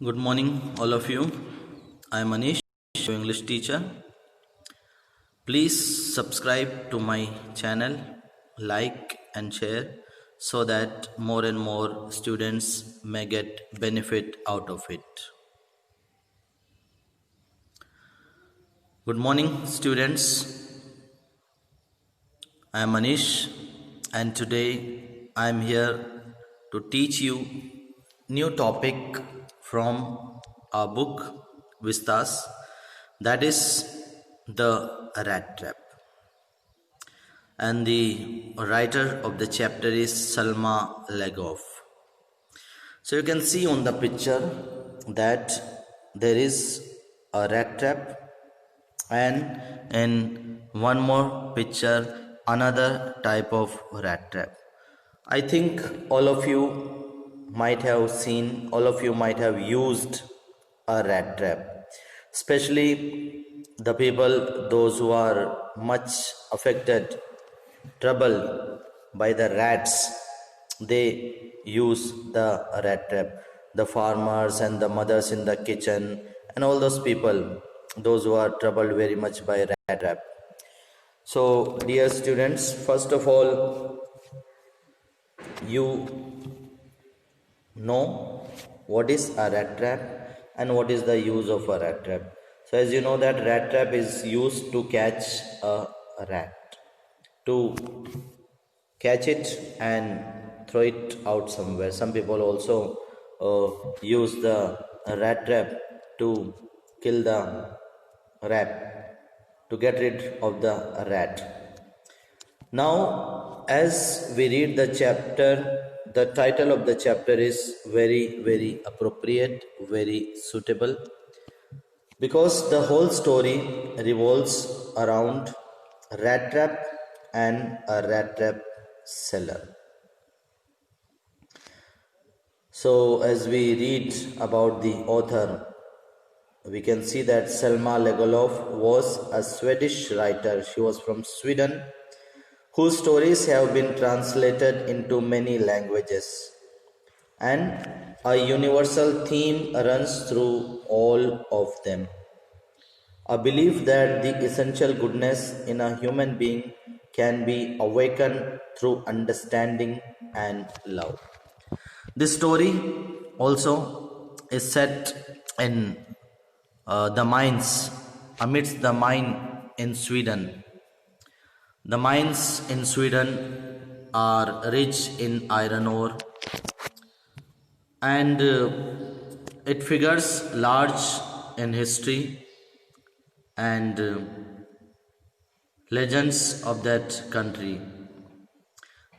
Good morning, all of you. I am Manish, your English teacher. Please subscribe to my channel, like and share so that more and more students may get benefit out of it. Good morning, students. I am Manish, and today I am here to teach you new topic from our book Vistas, that is the rat trap, and the writer of the chapter is Salma Legov. So you can see on the picture that there is a rat trap, and in one more picture another type of rat trap. I think all of you might have seen, all of you might have used a rat trap, especially the people, those who are much affected, troubled by the rats, they use the rat trap. The farmers and the mothers in the kitchen, and all those people, those who are troubled very much by rat trap. So, dear students, first of all, you know what is a rat trap and what is the use of a rat trap. So as you know that rat trap is used to catch a rat, to catch it and throw it out somewhere. Some people also use the rat trap to kill the rat, to get rid of the rat. Now, as we read the chapter, the title of the chapter is very, very appropriate, very suitable, because the whole story revolves around rat trap and a rat trap seller. So, as we read about the author, we can see that Selma Lagerlöf was a Swedish writer. She was from Sweden, whose stories have been translated into many languages. And a universal theme runs through all of them: a belief that the essential goodness in a human being can be awakened through understanding and love. This story also is set in the mines, amidst the mine in Sweden. The mines in Sweden are rich in iron ore, and it figures large in history and legends of that country.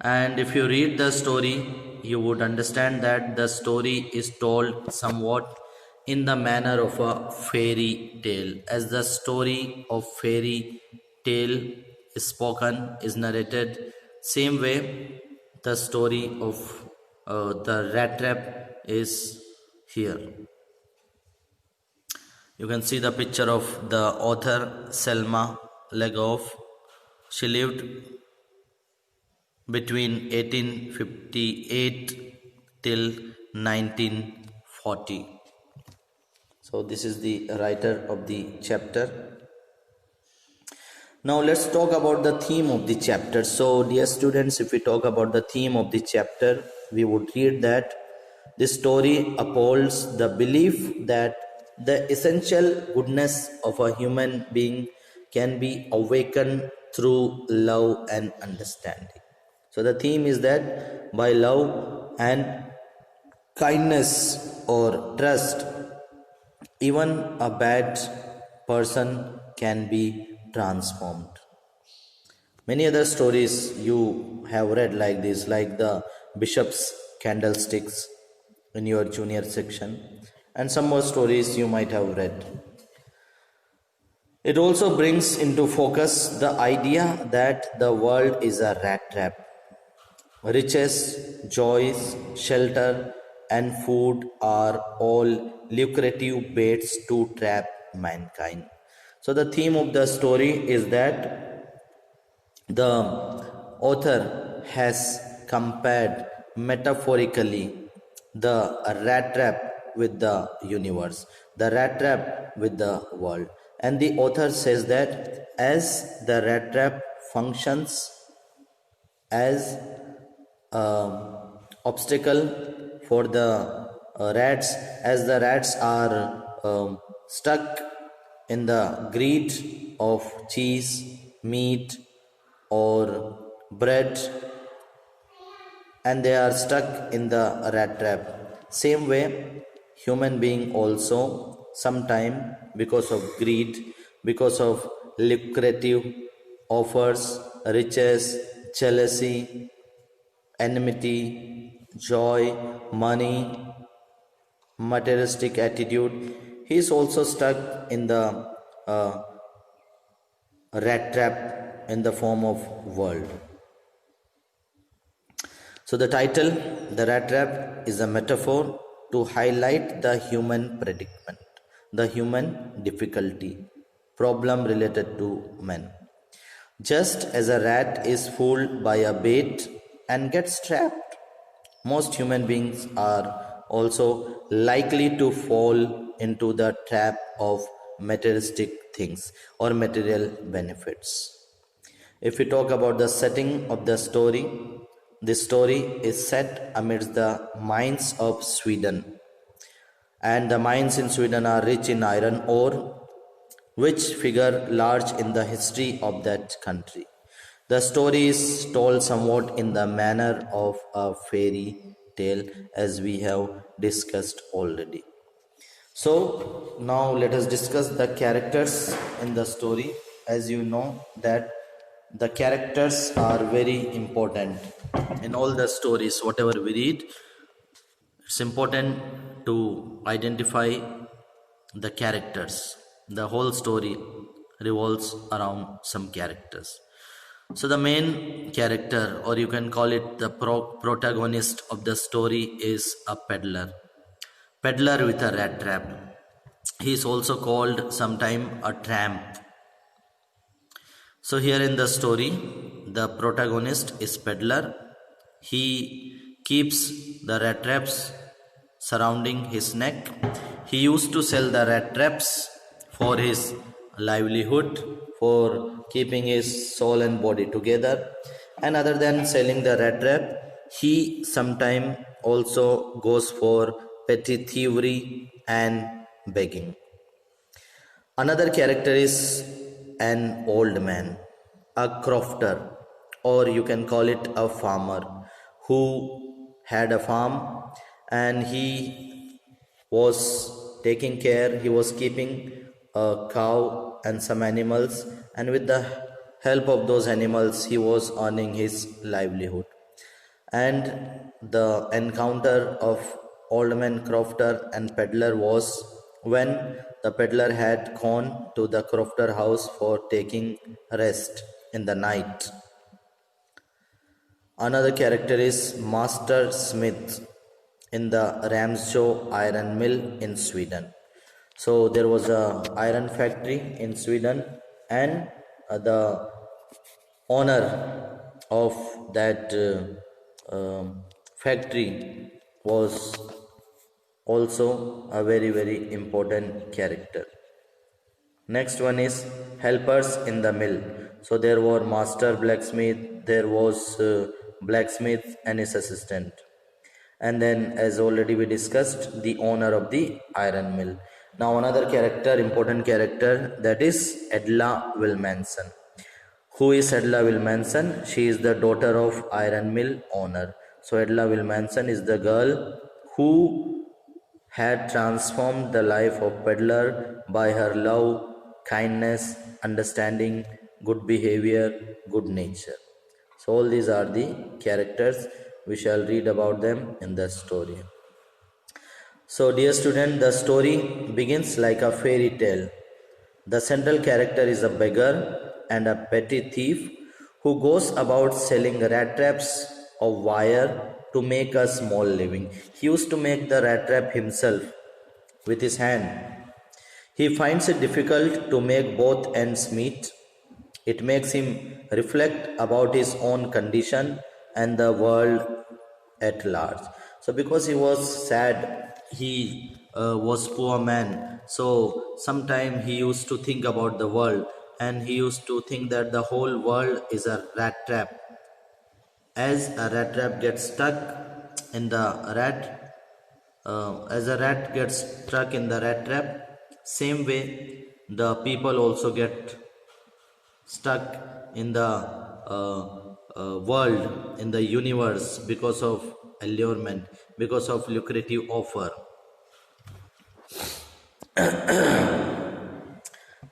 And if you read the story, you would understand that the story is told somewhat in the manner of a fairy tale. As the story of fairy tale is spoken, is narrated, same way the story of the rat trap is here. You can see the picture of the author Selma Lagerlöf. She lived between 1858 till 1940. So this is the writer of the chapter. Now let's talk about the theme of the chapter. So dear students, if we talk about the theme of the chapter, we would read that this story upholds the belief that the essential goodness of a human being can be awakened through love and understanding. So the theme is that by love and kindness or trust, even a bad person can be transformed. Many other stories you have read like this, like the bishop's candlesticks in your junior section, and some more stories you might have read. It also brings into focus the idea that the world is a rat trap. Riches, joys, shelter, and food are all lucrative baits to trap mankind. So, the theme of the story is that the author has compared metaphorically the rat trap with the universe, the rat trap with the world. And the author says that as the rat trap functions as obstacle for the rats, as the rats are stuck in the greed of cheese, meat, or bread, and they are stuck in the rat trap. Same way, human being also sometime, because of greed, because of lucrative offers, riches, jealousy, enmity, joy, money, materialistic attitude, he is also stuck in the uh, rat trap in the form of world. So the title, The Rat Trap, is a metaphor to highlight the human predicament, the human difficulty, problem related to men. Just as a rat is fooled by a bait and gets trapped, most human beings are also likely to fall into the trap of materialistic things or material benefits. If we talk about the setting of the story, this story is set amidst the mines of Sweden. And the mines in Sweden are rich in iron ore, which figure large in the history of that country. The story is told somewhat in the manner of a fairy tale, as we have discussed already. So now let us discuss the characters in the story. As you know that the characters are very important in all the stories. Whatever we read, it's important to identify the characters. The whole story revolves around some characters. So the main character, or you can call it the protagonist of the story, is a peddler. Peddler with a rat trap. He is also called sometime a tramp. So here in the story, the protagonist is peddler. He keeps the rat traps surrounding his neck. He used to sell the rat traps for his livelihood, for keeping his soul and body together. And other than selling the rat trap, he sometimes also goes for petty thievery and begging. Another character is an old man, a crofter, or you can call it a farmer, who had a farm and he was taking care, he was keeping a cow and some animals, and with the help of those animals, he was earning his livelihood. And the encounter of old man crofter and peddler was when the peddler had gone to the crofter house for taking rest in the night. Another character is Master Smith in the Ramsjö iron mill in Sweden. So there was a iron factory in Sweden, and the owner of that factory was also a very important character. Next one is helpers in the mill. So there were master blacksmith, there was blacksmith and his assistant, and then, as already we discussed, the owner of the iron mill. Now another character, important character, that is Edla Wilmanson. Who is Edla Wilmanson? She is the daughter of iron mill owner. So Edla Wilmanson is the girl who had transformed the life of peddler by her love, kindness, understanding, good behavior, good nature. So all these are the characters. We shall read about them in the story. So dear student, the story begins like a fairy tale. The central character is a beggar and a petty thief who goes about selling rat traps of wire to make a small living. He used to make the rat trap himself with his hand. He finds it difficult to make both ends meet. It makes him reflect about his own condition and the world at large. So because he was sad, he was poor man. So sometime he used to think about the world, and he used to think that the whole world is a rat trap. As a rat trap gets stuck in the rat, as a rat gets stuck in the rat trap, same way the people also get stuck in the world, in the universe, because of allurement, because of lucrative offer.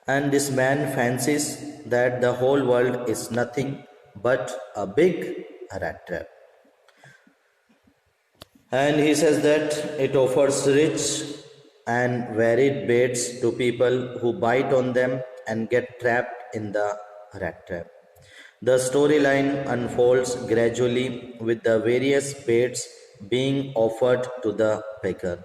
And this man fancies that the whole world is nothing but a big rat trap. And he says that it offers rich and varied baits to people who bite on them and get trapped in the rat trap. The storyline unfolds gradually with the various baits being offered to the beggar.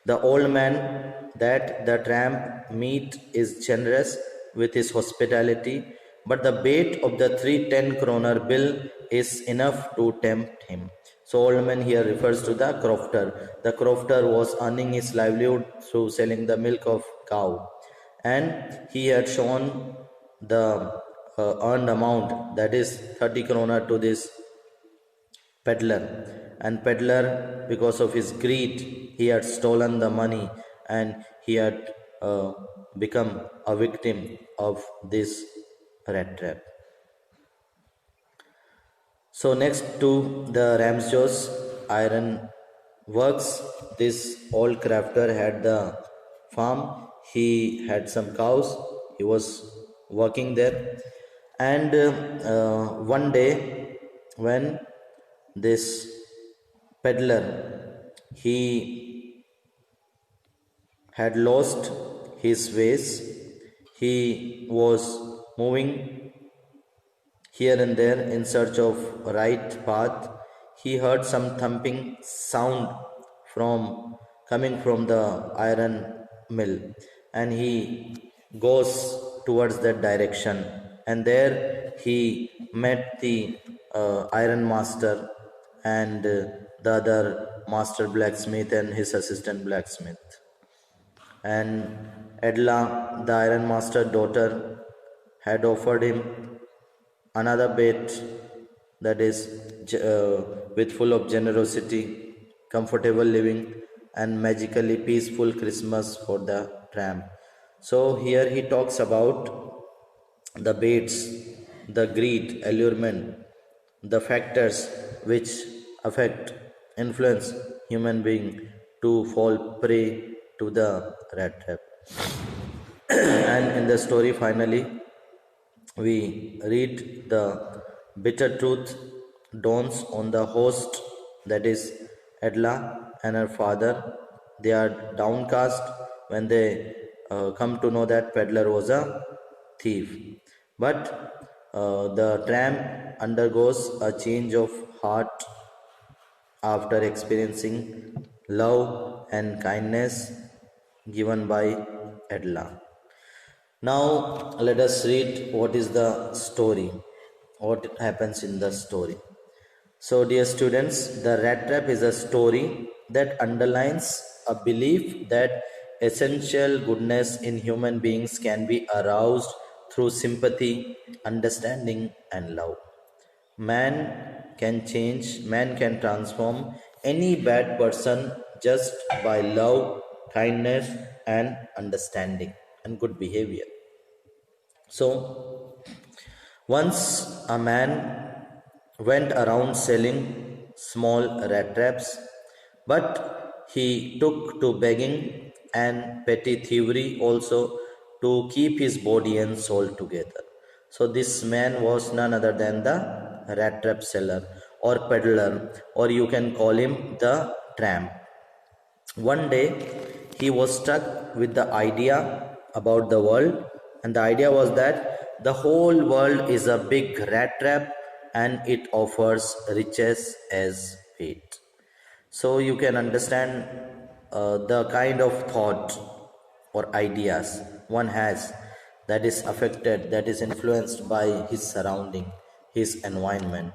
The old man that the tramp meet is generous with his hospitality, but the bait of the 310 kroner bill is enough to tempt him. So, old man here refers to the crofter. The crofter was earning his livelihood through selling the milk of cow, and he had shown the earned amount, that is 30 kroner, to this peddler. And peddler, because of his greed, he had stolen the money, and he had become a victim of this rat trap. So next to the Ramsjos iron works, this old crafter had the farm. He had some cows. He was working there, and one day when this peddler, he had lost his ways, he was moving here and there in search of a right path. He heard some thumping sound from coming from the iron mill, and he goes towards that direction, and there he met the iron master and the other master blacksmith and his assistant blacksmith. And Edla, the iron master daughter, had offered him another bait, that is with full of generosity, comfortable living, and magically peaceful Christmas for the tramp. So here he talks about the baits, the greed, allurement, the factors which affect, influence human being to fall prey to the rat trap. And in the story, finally, we read the bitter truth dawns on the host, that is Edla and her father. They are downcast when they come to know that peddler was a thief. But the tramp undergoes a change of heart after experiencing love and kindness given by Edla. Now, let us read what is the story, what happens in the story. So, dear students, the rat trap is a story that underlines a belief that essential goodness in human beings can be aroused through sympathy, understanding, and love. Man can transform any bad person just by love, kindness, and understanding and good behavior. So, once a man went around selling small rat traps, but he took to begging and petty thievery also to keep his body and soul together. So, this man was none other than the rat trap seller or peddler, or you can call him the tramp. One day, he was struck with the idea about the world, and the idea was that the whole world is a big rat trap and it offers riches as bait. So, you can understand the kind of thought or ideas one has, that is affected, that is influenced by his surrounding, his environment,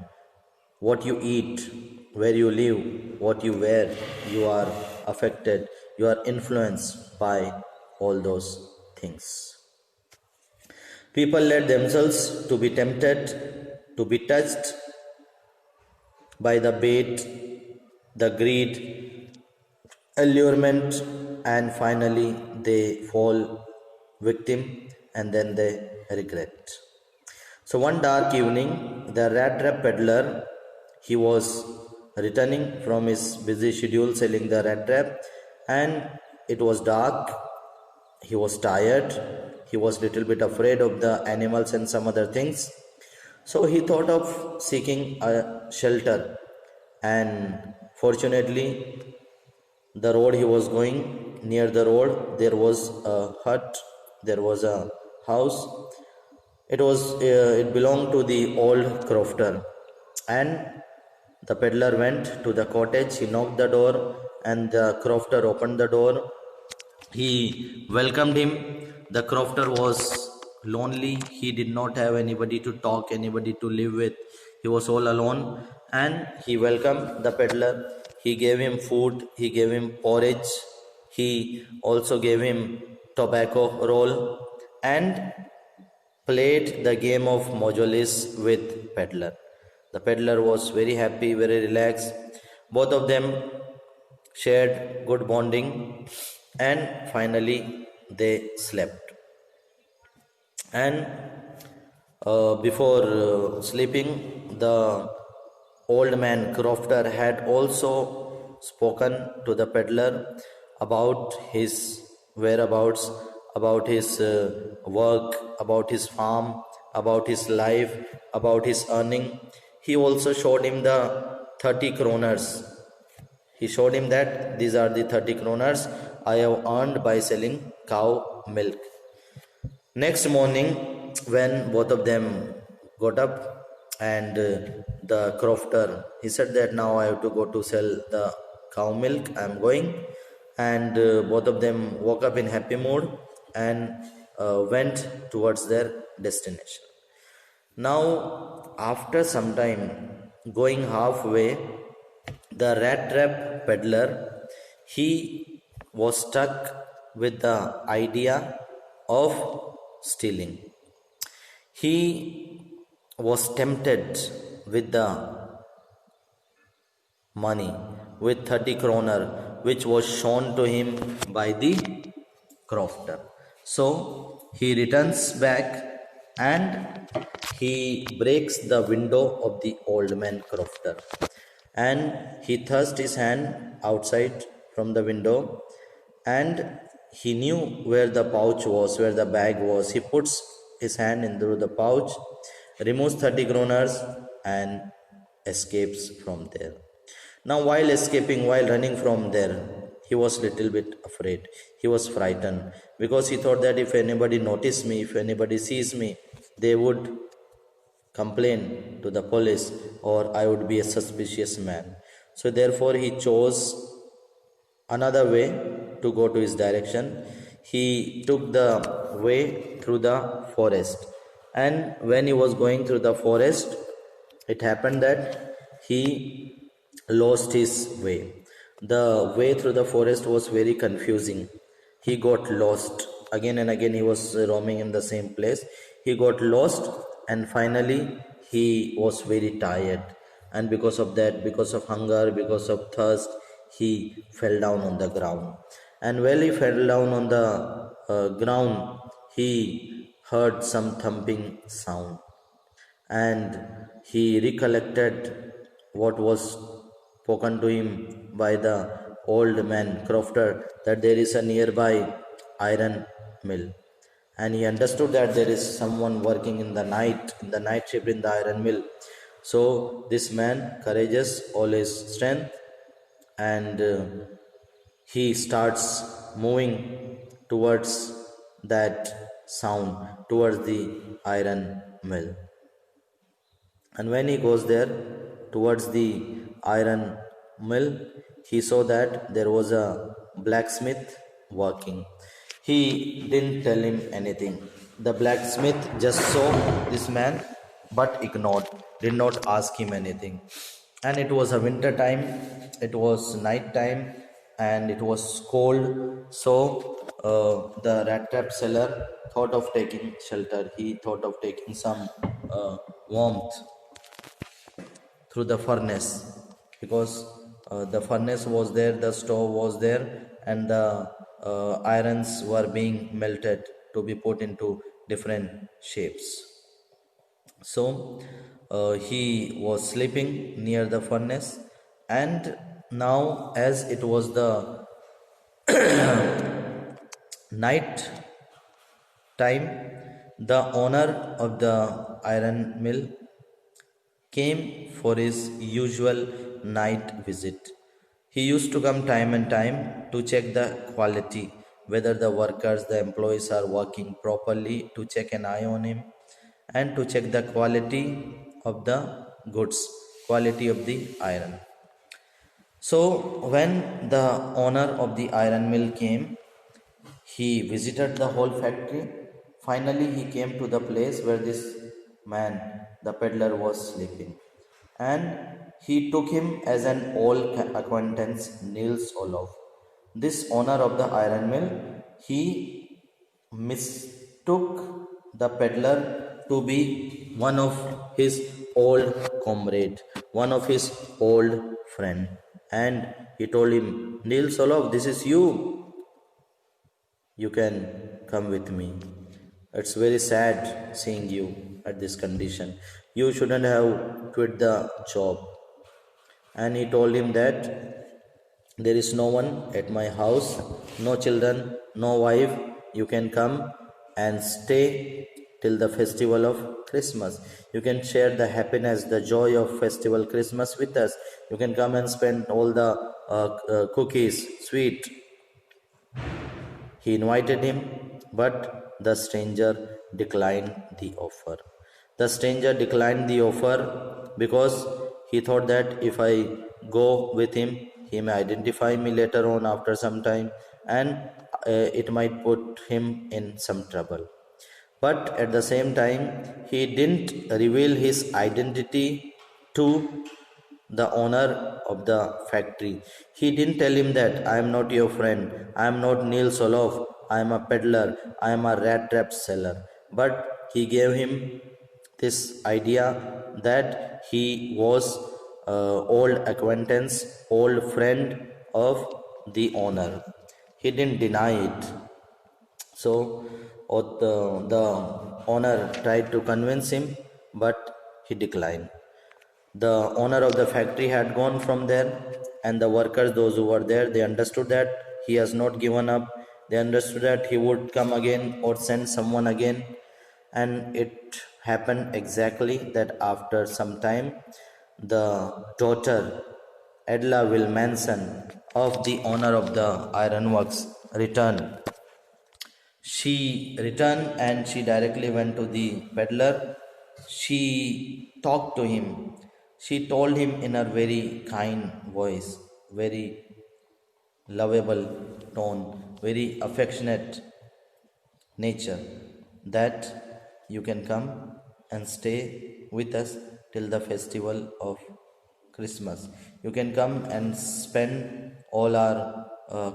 what you eat, where you live, what you wear, you are affected, you are influenced by all those things. People let themselves to be tempted, to be touched by the bait, the greed, allurement, and finally they fall victim and then they regret. So one dark evening, the Rattrap peddler, he was returning from his busy schedule selling the Rattrap, and it was dark. He was tired. He was little bit afraid of the animals and some other things. So he thought of seeking a shelter, and fortunately, the road he was going, near the road there was a hut, there was a house. It belonged to the old crofter, and the peddler went to the cottage. He knocked the door, and the crofter opened the door. He welcomed him. The crofter was lonely. He did not have anybody to talk, anybody to live with. He was all alone, and he welcomed the peddler. He gave him food, he gave him porridge, he also gave him tobacco roll, and played the game of Mojolis with peddler. The peddler was very happy, very relaxed. Both of them shared good bonding, and finally they slept. And before sleeping, the old man crofter had also spoken to the peddler about his whereabouts, about his work, about his farm, about his life, about his earning. He also showed him the 30 kroners. He showed him that these are the 30 kroners I have earned by selling cow milk. Next morning, when both of them got up, and the crofter, he said that now I have to go to sell the cow milk, I am going. And both of them woke up in happy mood and went towards their destination. Now, after some time, going halfway, the Rattrap peddler, he was stuck with the idea of stealing. He was tempted with the money, with 30 kroner, which was shown to him by the crofter. So he returns back, and he breaks the window of the old man crofter, and he thrust his hand outside from the window, and he knew where the pouch was, where the bag was. He puts his hand into the pouch, removes 30 kroners, and escapes from there. Now, while escaping, while running from there, he was little bit afraid. He was frightened, because he thought that if anybody noticed me, if anybody sees me, they would complain to the police, or I would be a suspicious man. So therefore he chose another way to go to his direction. He took the way through the forest, and when he was going through the forest, it happened that he lost his way. The way through the forest was very confusing. He got lost. Again and again he was roaming in the same place. He got lost, and finally he was very tired, and because of that, because of hunger, because of thirst, he fell down on the ground. And while he fell down on the ground, he heard some thumping sound, and he recollected what was spoken to him by the old man crofter, that there is a nearby iron mill, and he understood that there is someone working in the night shift in the iron mill. So this man, courageous, all his strength, and he starts moving towards that sound, towards the iron mill. And when he goes there towards the iron mill, he saw that there was a blacksmith working. He didn't tell him anything. The blacksmith just saw this man, but ignored, did not ask him anything. And it was a winter time, it was night time, and it was cold. So the Rattrap seller thought of taking shelter. He thought of taking some warmth through the furnace, because the furnace was there, the stove was there, and the irons were being melted to be put into different shapes. So he was sleeping near the furnace, and now, as it was the night time, the owner of the iron mill came for his usual night visit. He used to come time and time to check the quality, whether the workers, the employees are working properly, to check an eye on him, and to check the quality of the goods, quality of the iron. So, when the owner of the iron mill came, he visited the whole factory. Finally, he came to the place where this man, the peddler, was sleeping. And he took him as an old acquaintance, Niels Olof. This owner of the iron mill, he mistook the peddler to be one of his old comrade, one of his old friend. And he told him, Niels Olof, this is you. You can come with me. It's very sad seeing you at this condition. You shouldn't have quit the job. And he told him that there is no one at my house, no children, no wife. You can come and stay till the festival of Christmas. You can share the happiness, the joy of festival Christmas with us. You can come and spend all the cookies, sweet. He invited him, but the stranger declined the offer. The stranger declined the offer because he thought that if I go with him, he may identify me later on after some time, and it might put him in some trouble. But at the same time, he didn't reveal his identity to the owner of the factory. He didn't tell him that I am not your friend, I am not Neil Soloff, I am a peddler, I am a Rattrap seller. But he gave him this idea that he was old acquaintance, old friend of the owner. He didn't deny it. So the owner tried to convince him, but he declined. The owner of the factory had gone from there, and the workers, those who were there, they understood that he has not given up. They understood that he would come again or send someone again. And it happened exactly that after some time, the daughter Edla Wilmanson of the owner of the ironworks returned. She returned and she directly went to the peddler. She talked to him. She told him in a very kind voice, very lovable tone, very affectionate nature, that you can come and stay with us till the festival of Christmas. You can come and spend all our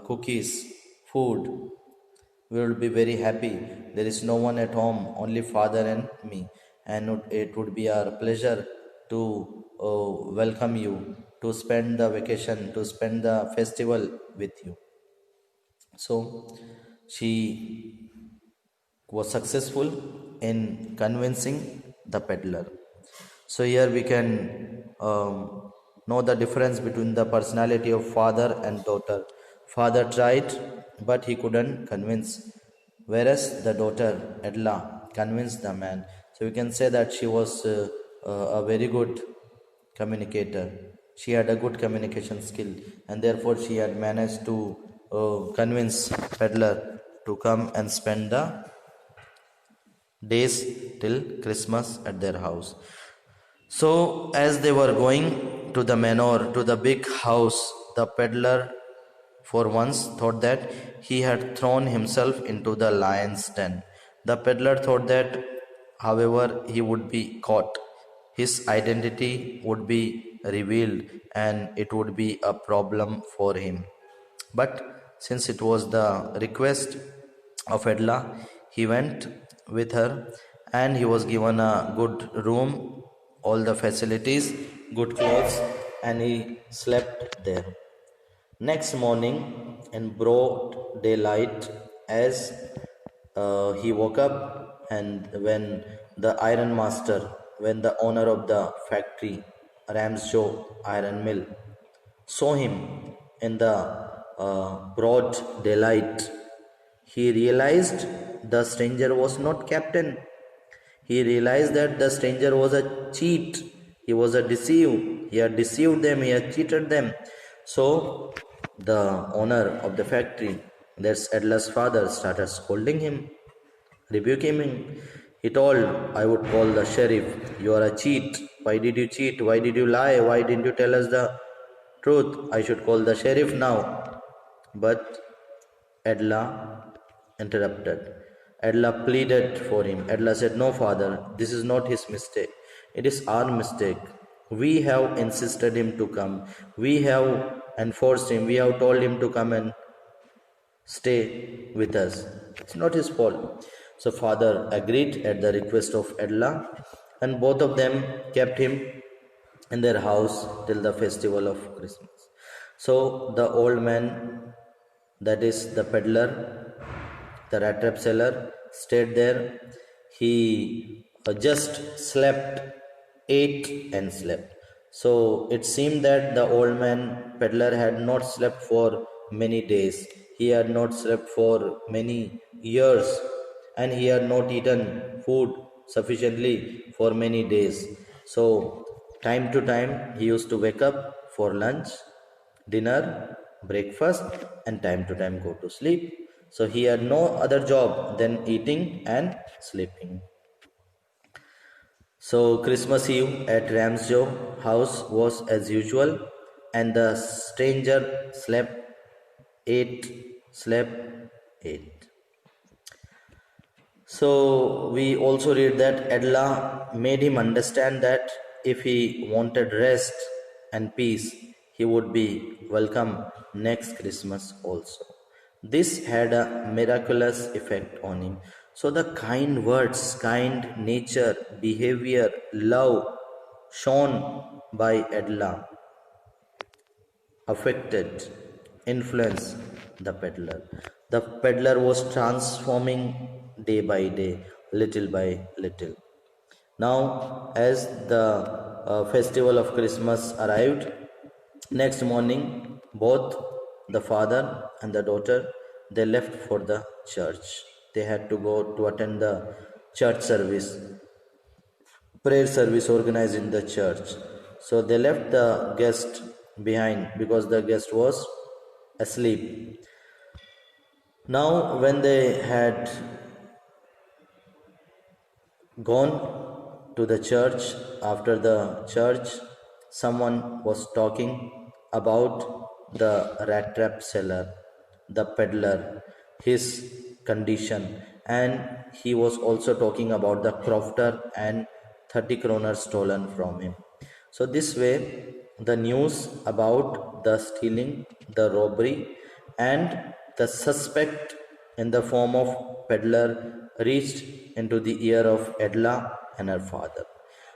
cookies, food. We will be very happy. There is no one at home, only father and me. And it would be our pleasure to welcome you, to spend the vacation, to spend the festival with you. So she was successful in convincing the peddler. So here we can know the difference between the personality of father and daughter. Father tried, but he couldn't convince, whereas the daughter Edla convinced the man. So we can say that she was a very good communicator. She had a good communication skill, and therefore she had managed to convince peddler to come and spend the days till Christmas at their house. So, as they were going to the manor, to the big house, the peddler for once thought that he had thrown himself into the lion's den. The peddler thought that, however, he would be caught. His identity would be revealed and it would be a problem for him. But since it was the request of Edla, he went with her and he was given a good room, all the facilities, good clothes, and he slept there. Next morning, in broad daylight, as he woke up, and when the iron master, when the owner of the factory, Ramsjo Iron Mill, saw him in the broad daylight, he realized the stranger was not captain. He realized that the stranger was a cheat. He was a deceive. He had deceived them. He had cheated them. So the owner of the factory, that's Adler's father, started scolding him, rebuking him. He told, I would call the sheriff. You are a cheat. Why did you cheat? Why did you lie? Why didn't you tell us the truth? I should call the sheriff now. But Edla interrupted. Edla pleaded for him. Edla said, no, father, this is not his mistake. It is our mistake. We have insisted him to come. We have enforced him. We have told him to come and stay with us. It's not his fault. So father agreed at the request of Edla, and both of them kept him in their house till the festival of Christmas. So the old man, that is the peddler, the Rattrap seller, stayed there. He just slept, ate, and slept. So it seemed that the old man peddler had not slept for many days. He had not slept for many years, and he had not eaten food sufficiently for many days. So, time to time, he used to wake up for lunch, dinner, breakfast, and time to time go to sleep. So he had no other job than eating and sleeping. So Christmas Eve at Ramsjo house was as usual, and the stranger slept, ate. So we also read that Edla made him understand that if he wanted rest and peace, he would be welcome next Christmas also. This had a miraculous effect on him. So the kind words, kind nature, behavior, love shown by Edla affected, influenced the peddler. The peddler was transforming day by day, little by little. Now, as the festival of Christmas arrived, next morning, both the father and the daughter, they left for the church. They had to go to attend the church service, prayer service organized in the church. So they left the guest behind because the guest was asleep. Now, when they had gone to the church, after the church, someone was talking about the Rattrap seller, the peddler, his condition, and he was also talking about the crofter and 30 kroner stolen from him. So this way, the news about the stealing, the robbery, and the suspect in the form of peddler reached into the ear of Edla and her father.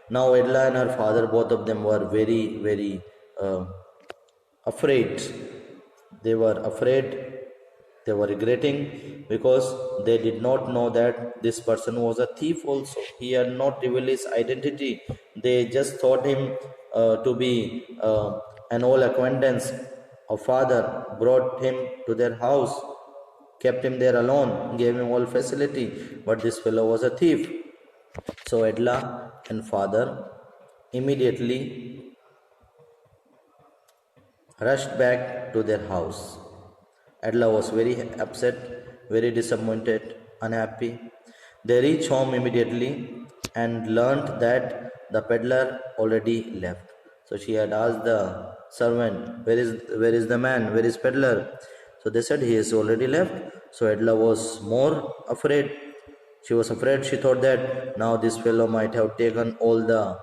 Now Edla and her father, both of them were very, very afraid. They were afraid, they were regretting, because they did not know that this person was a thief also. He had not revealed his identity. They just thought him to be an old acquaintance. A father brought him to their house, kept him there alone, gave him all facility, but this fellow was a thief. So Edla and father immediately rushed back to their house. Adla was very upset, very disappointed, unhappy. They reached home immediately and learned that the peddler already left. So she had asked the servant, where is the man? Where is peddler? So they said he is already left. So Adla was more afraid. She was afraid. She thought that now this fellow might have taken all the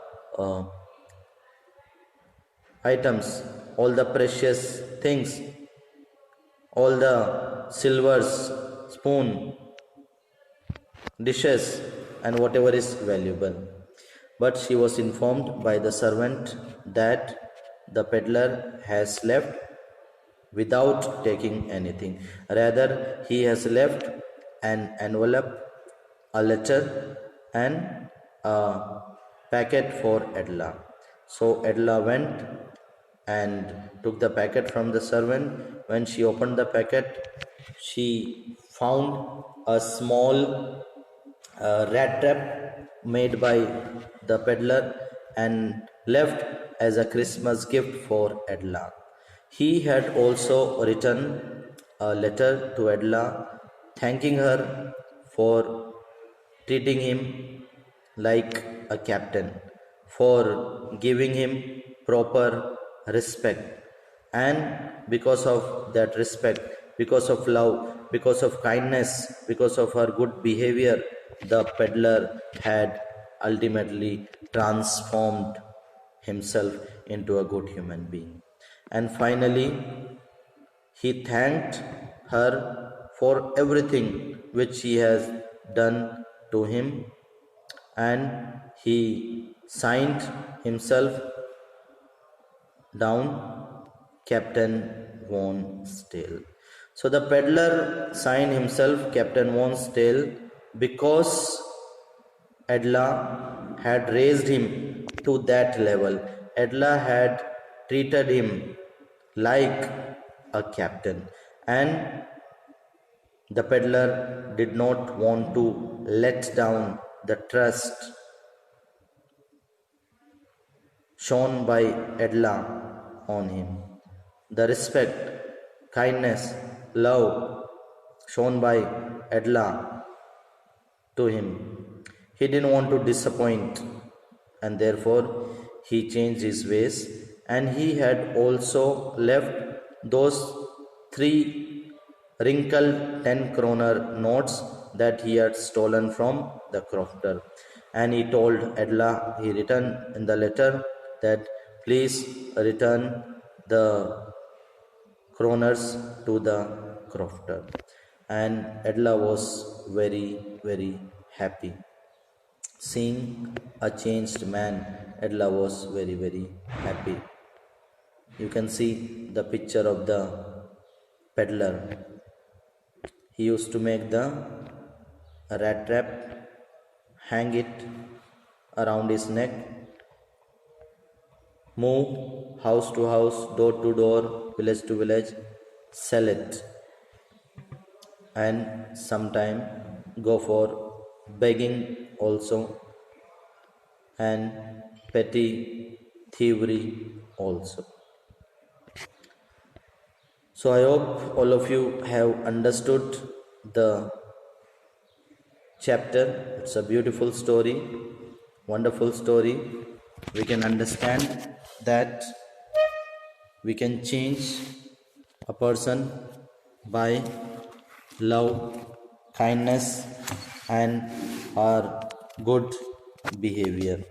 items, all the precious things all the silvers, spoon, dishes, and whatever is valuable. But she was informed by the servant that the peddler has left without taking anything. Rather, he has left an envelope, a letter, and a packet for Edla. So Edla went and took the packet from the servant. When she opened the packet, she found a small rat trap made by the peddler and left as a Christmas gift for Edla. He had also written a letter to Edla thanking her for treating him like a captain, for giving him proper respect. And because of that respect, because of love, because of kindness, because of her good behavior, the peddler had ultimately transformed himself into a good human being. And finally, he thanked her for everything which she has done to him, and he signed himself down Captain Von Stale. So the peddler signed himself Captain Von Stale because Edla had raised him to that level. Edla had treated him like a captain, and the peddler did not want to let down the trust shown by Edla on him. The respect, kindness, love shown by Edla to him. He didn't want to disappoint, and therefore he changed his ways, and he had also left those three wrinkled 10 kroner notes that he had stolen from the crofter. And he told Edla, he written in the letter that please return the kroners to the crofter. And Edla was very happy. Seeing a changed man, Edla was very happy. You can see the picture of the peddler. He used to make the rat trap, hang it around his neck, move house to house, door to door, village to village, sell it, and sometime go for begging also, and petty thievery also. So I hope all of you have understood the chapter. It's a beautiful story, wonderful story. We can understand that we can change a person by love, kindness, and our good behavior.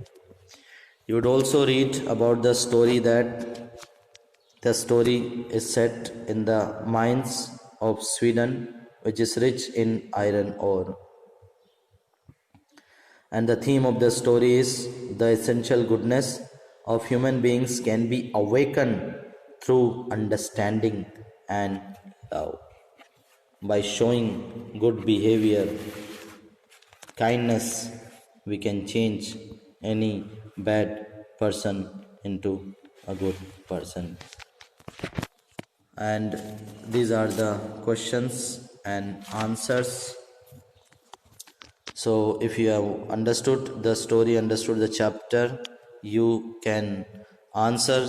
You would also read about the story that the story is set in the mines of Sweden, which is rich in iron ore. And the theme of the story is the essential goodness of human beings can be awakened through understanding and love. By showing good behavior, kindness, we can change any bad person into a good person. And these are the questions and answers. So if you have understood the story, understood the chapter, you can answer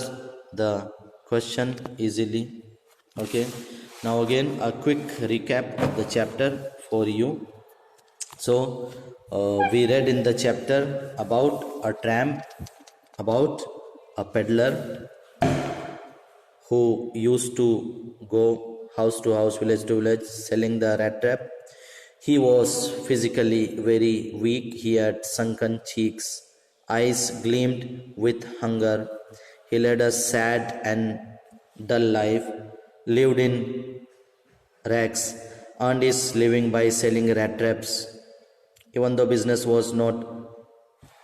the question easily. Okay, now again a quick recap of the chapter for you. So we read in the chapter about a tramp, about a peddler who used to go house to house, village to village, selling the rat trap. He was physically very weak. He had sunken cheeks, eyes gleamed with hunger. He led a sad and dull life, lived in rags, earned his living by selling rat traps, even though business was not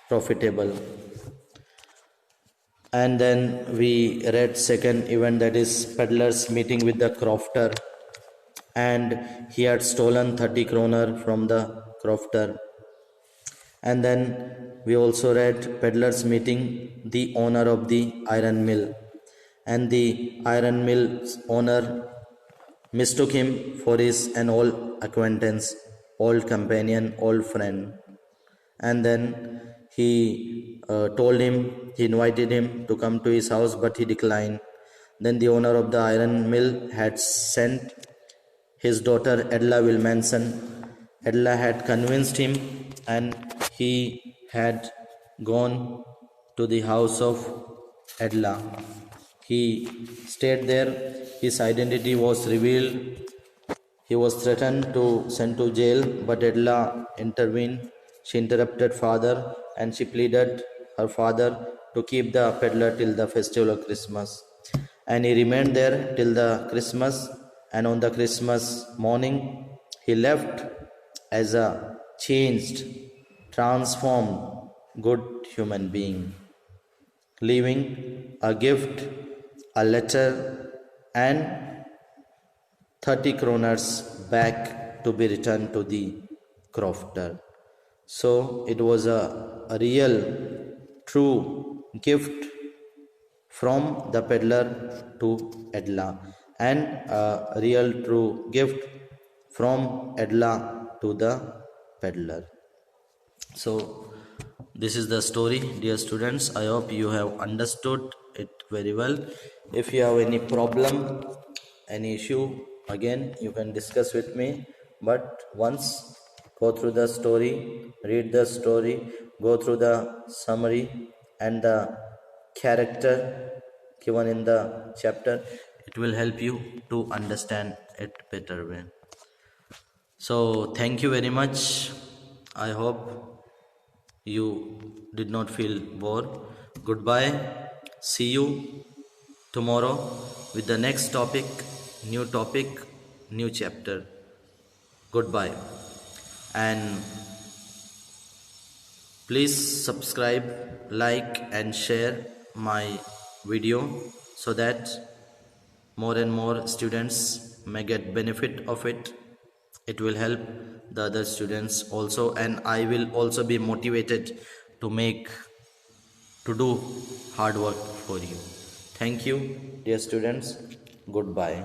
profitable. And then we read second event, that is Peddlers Meeting with the crofter, and he had stolen 30 kroner from the crofter. And then we also read Peddlers Meeting the owner of the iron mill, and the iron mill's owner mistook him for his an old acquaintance, old companion, old friend. And then he told him, he invited him to come to his house, but he declined. Then the owner of the iron mill had sent his daughter Edla Wilmanson. Edla had convinced him, and he had gone to the house of Edla. He stayed there. His identity was revealed. He was threatened to sent to jail, but Edla intervened. She interrupted father, and she pleaded her father to keep the peddler till the festival of Christmas. And he remained there till the Christmas, and on the Christmas morning he left as a changed, transformed, good human being, leaving a gift, a letter, and 30 kroners back to be returned to the crofter. So it was a real, true gift from the peddler to Edla, and a real, true gift from Edla to the peddler. So this is the story, dear students. I hope you have understood it very well. If you have any problem, any issue, again you can discuss with me. But once go through the story, read the story, go through the summary and the character given in the chapter, it will help you to understand it better way. So thank you very much. I hope you did not feel bored. Goodbye. See you tomorrow with the next topic, new chapter. Goodbye. And please subscribe, like and share my video so that more and more students may get benefit of it. It will help the other students also, and I will also be motivated to do hard work for you. Thank you, dear students. Goodbye.